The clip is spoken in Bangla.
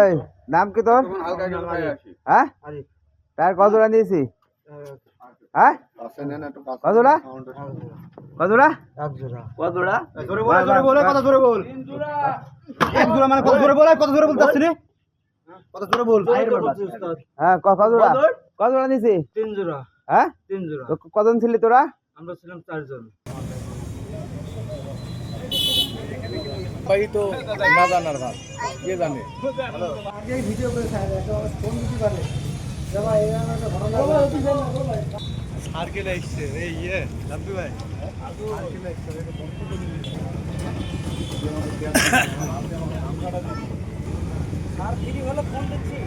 এই নাম কি তোর? হ্যাঁ টায়ার কত জোড়া নিয়েছি? হ্যাঁ কত জোড়া? কত জোড়া? এক জোড়া। কত জোড়া? জোরে বল, জোরে বল, কত জোরে বল। এক জোড়া মানে কত জোরে বল, কত জোরে বলতাছিস রে? কত জোরে বল। হ্যাঁ কত জোড়া? কত জোড়া নিয়েছি? 3 জোড়া। হ্যাঁ 3 জোড়া। কজন ছিলি তোরা? আমরা ছিলাম 4 জন। ভাই তো না জানার ভাব কে জানে আগে ভিডিও করে ছাড়ে একটা ফোন দিতে পারে যাবা এই একটা ঘটনা সার্কেল আসছে এই লাম্পি ভাই সার্কেল আসছে এটা বন্ধ করে দিয়েছে আর ফ্রি হলে ফোন দিচ্ছি